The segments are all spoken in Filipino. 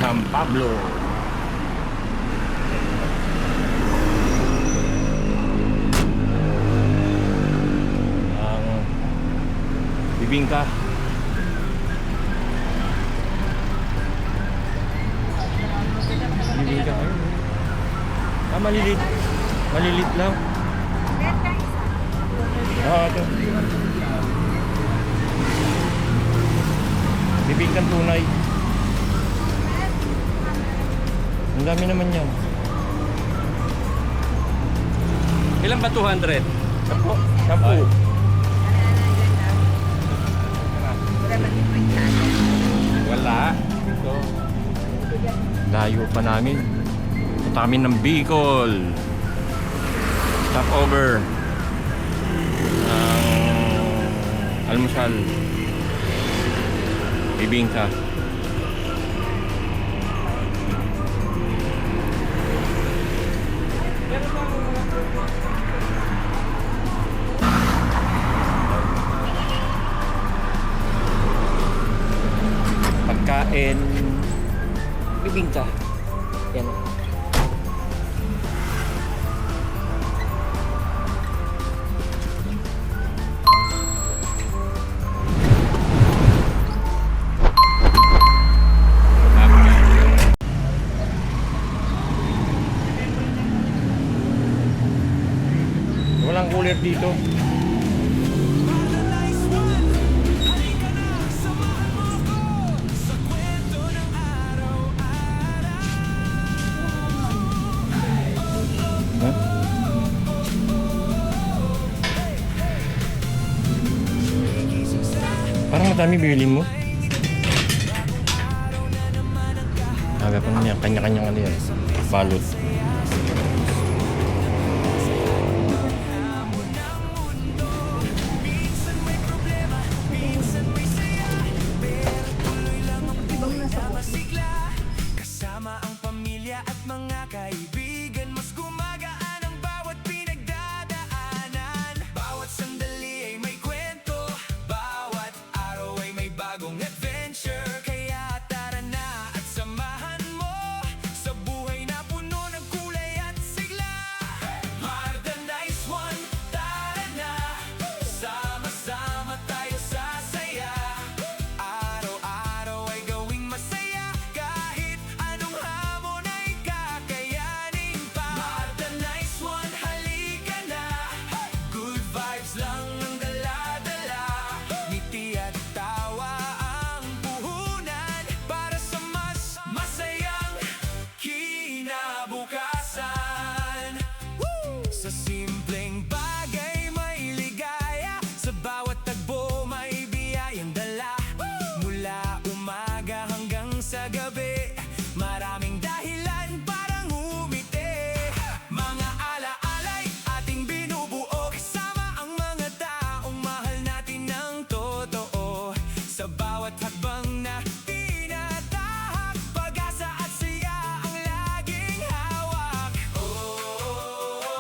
San Pablo. Ang bibingka. Bibingka kayo. Malilit. Malilit lang. Ito. Bibingkang tunay. Ang dami naman yan. Ilan ba 200? 10. Wala. Ito. Layo pa namin. Punta kami ng Bicol. Stopover. Almusal. Bibingka. Pagkain. Bibingka. Yan. Walang cooler dito. Huh? Parang madami bibili mo. Aga pa niya, kanya-kanyang ano yan. Balot. Kasama ang pamilya at mga kaibigan, mas gumagaan ang bawat pinagdadaanan. Bawat sandali ay may kwento, bawat araw ay may bagong adventure. Kaya tara na at samahan mo sa buhay na puno ng kulay at sigla. Mar the nice one, tara na, sama-sama tayo sasaya. Araw-araw ay gawing masaya, kahit anong hamon ay kakayanin pa. Mar the nice one, halika na, good vibes lang ang dala-dala. Ngiti at tawa ang puhunan para sa mas masayang kinabukasan. Sa simpleng bagay may ligaya, sa bawat tagbo may biyayang dala. Mula umaga hanggang sa gabi, maraming dahilan parang umiti. Mga alaala'y ating binubuo, kasama ang mga taong mahal natin ng totoo. Sa bawat hakbang na tinatahak, pag-asa at saya ang laging hawak.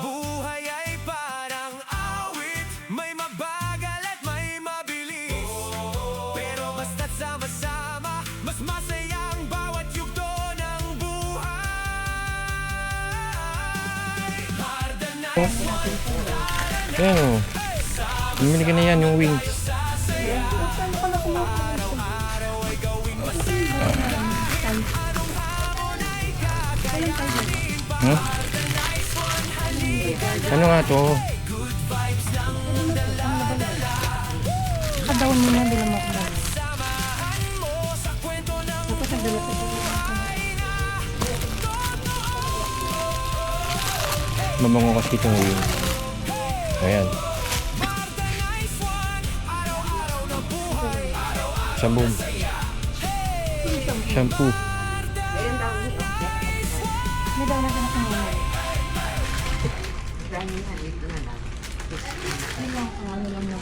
Buhay ay parang awit, may mabagal at may mabilis. Pero basta't sama-sama, mas masaya ang bawat yugto ng buhay. Mar the nice one, Ayan o. Bumili ka na yan, yung wings. sasaya. Araw-araw ay gawing masaya, anong hamon ay kakayanin pa. Huh? Mar the nice one, halika na, Ano nga to? good vibes lang ang dala-dala. Kadaon mo na, bila mo ako na. Samahan mo sa kwento ng Tapos nagdala ko ito. Mabango kasi itong wings. Ayan. Mar the nice one, araw-araw na buhay, Shampoo. Shampoo. May daw na ka na kanina. Ano lang lang.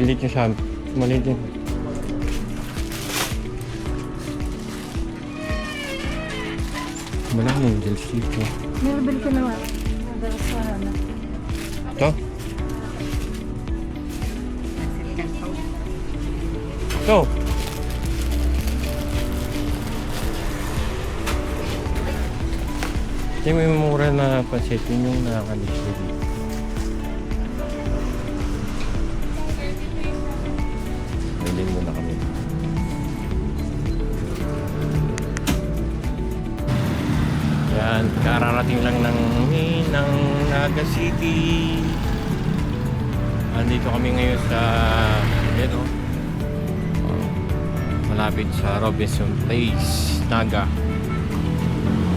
Malilit yung sam. Malilit yun. Wala noodles dito. Meron ka naman. Nadalas sa ano. Ito? Ito? Ito yung may mura na pansit. Yun yung nakakalisyo dito. Bilhin muna kami. Yan, kararating lang ng Naga City. Andito kami ngayon sa malapit sa Robinson Place, Naga.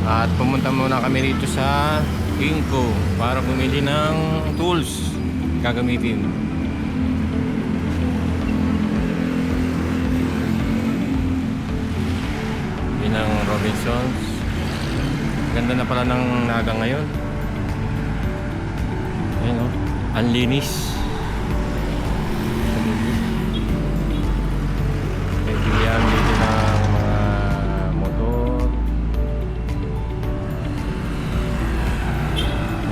At pumunta muna kami rito sa Inco para bumili ng tools gagamitin. Yun ang Robinsons. Ganda na pala ng Naga ngayon. Ayun o, ang linis. Pwede yan dito ng mga motor.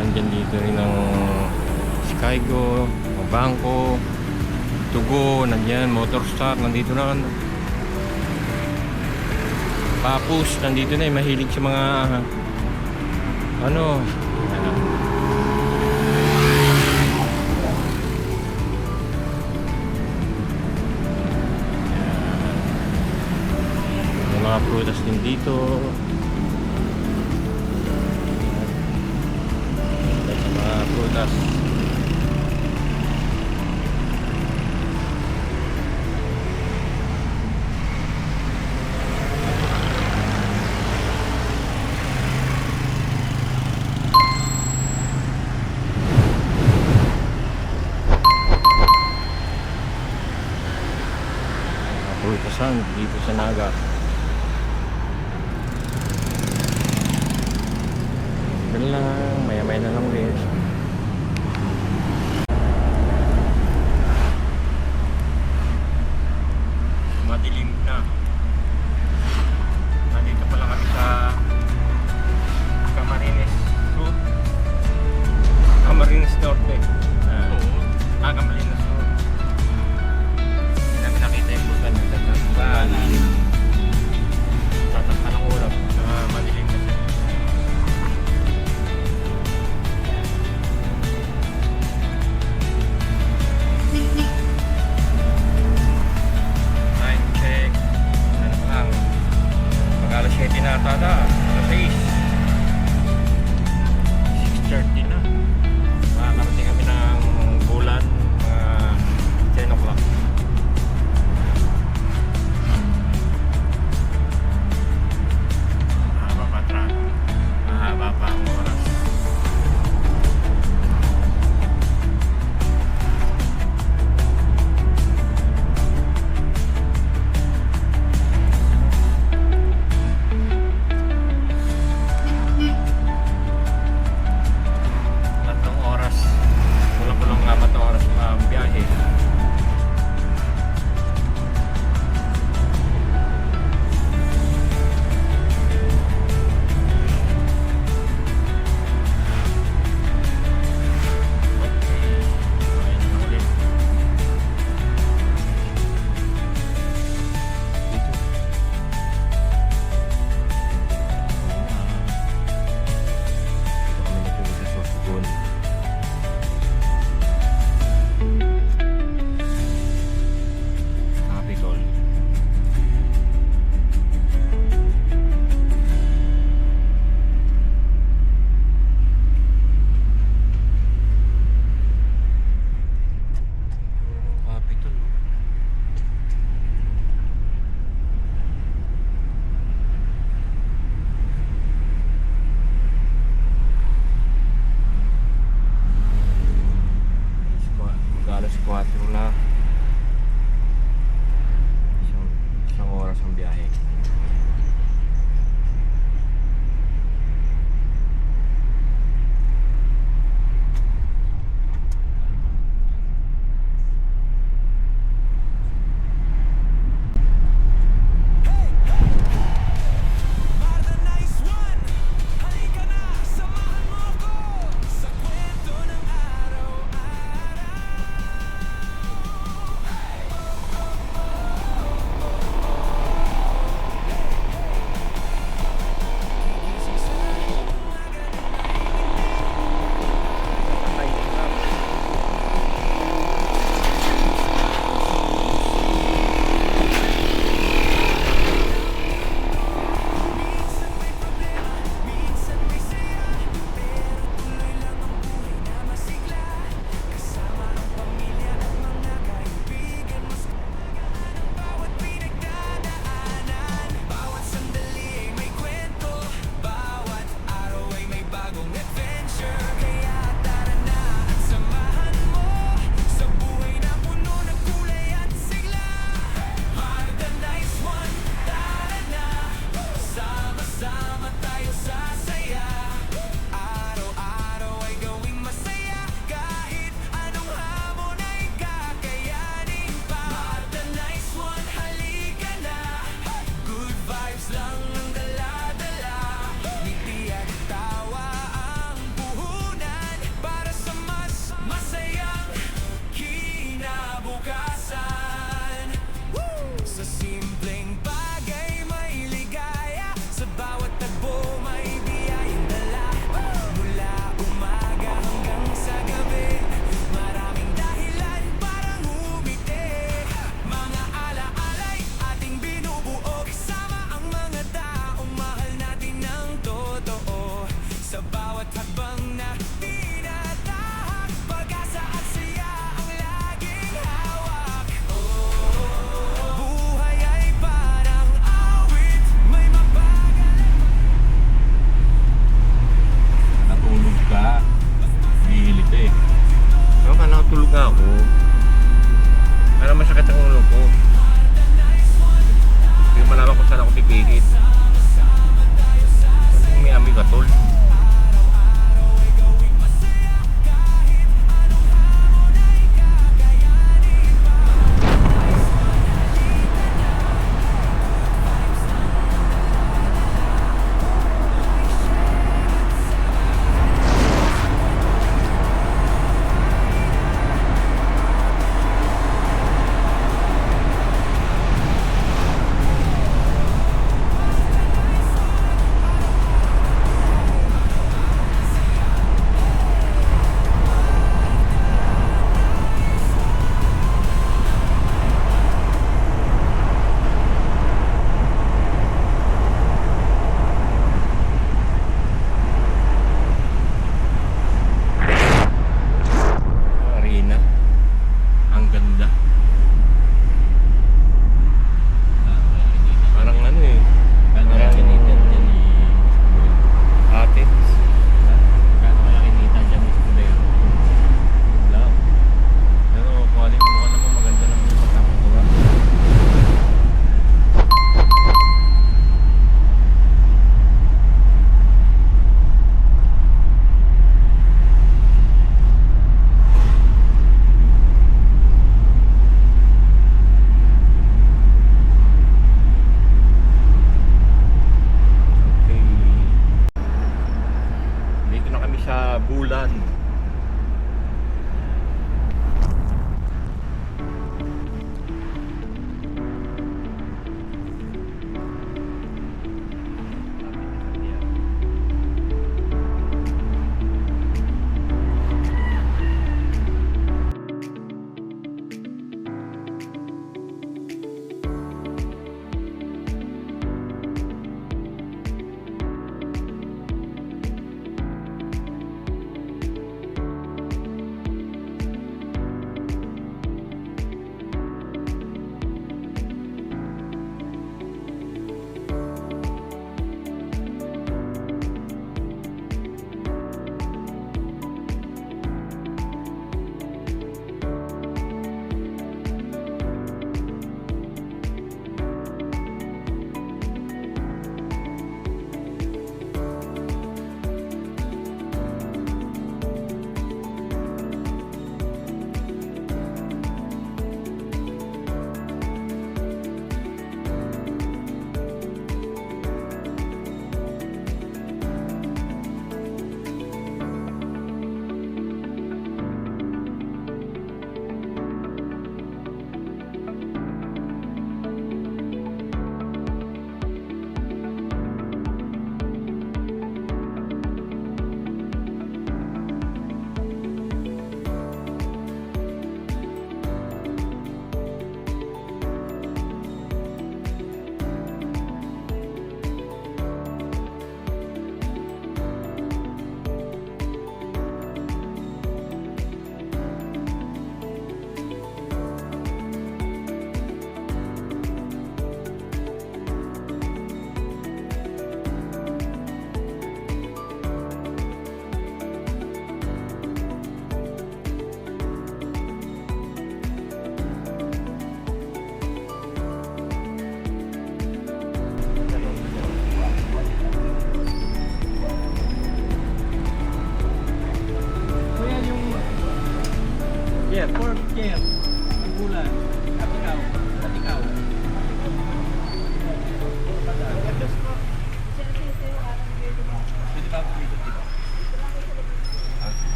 Nandyan dito rin ang Skygo, ang bangko, Tugo, nandyan, Motorstar, nandito na. Papus, nandito na, mahilig sa mga ano, may mga prutas din dito. Sa mga prutas. Prutasan dito sa Naga. Ganun lang, maya-maya na lang ulit. Madilim na. Nandito pa lang kami sa Camarines Sur. Camarines Norte. Camarines Sur. Hindi namin nakita yung bulkan ng Tatangban. Tatangkan ng ulap. Madilim na siya. Time check. Ano pa lang? Mag-alas 7 na ata na. Alas 6:30 na. Makakarating kami ng Bulan. Mga 10 o'clock. Mahaba pa track. Mahaba pa ang oras. Tatlong oras. Kulang-kulang 4 na oras pa ang biyahe. Ayun na ulit. Dito. Dito kami nagpunta sa Sorsogon. Capitol. Capitol, no? Mag-alas 4 na. Isang oras ang biyahe.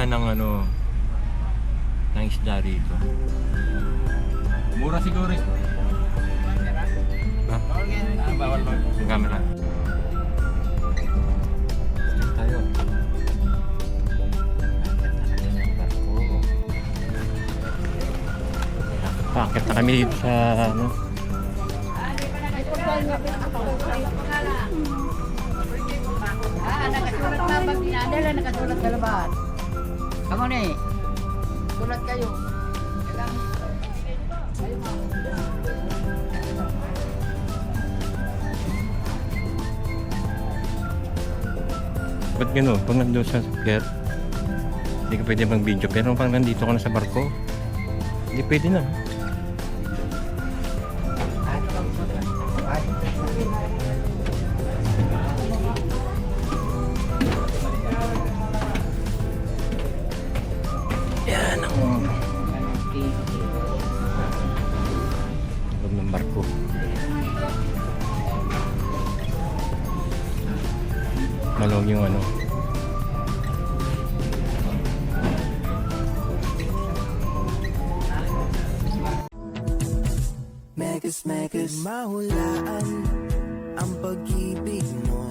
ng ano ng isda rito. Mura siguro. Ha? Bawal ba? Yung camera. Diyan tayo. Pakit na kami dito sa ano. Nakasulat na pag inadala, nakasulat sa labas. Kamu nih, sulat kayo. Ba't gano'n? Pag nandun sa pier, hindi ka pwede mag-video. Pero pag nandito ka na sa barko, hindi pwede na. Yan ang loob ng barko. Malawag yung ano. Megas, megas, mahulaan ang pag-ibig mo.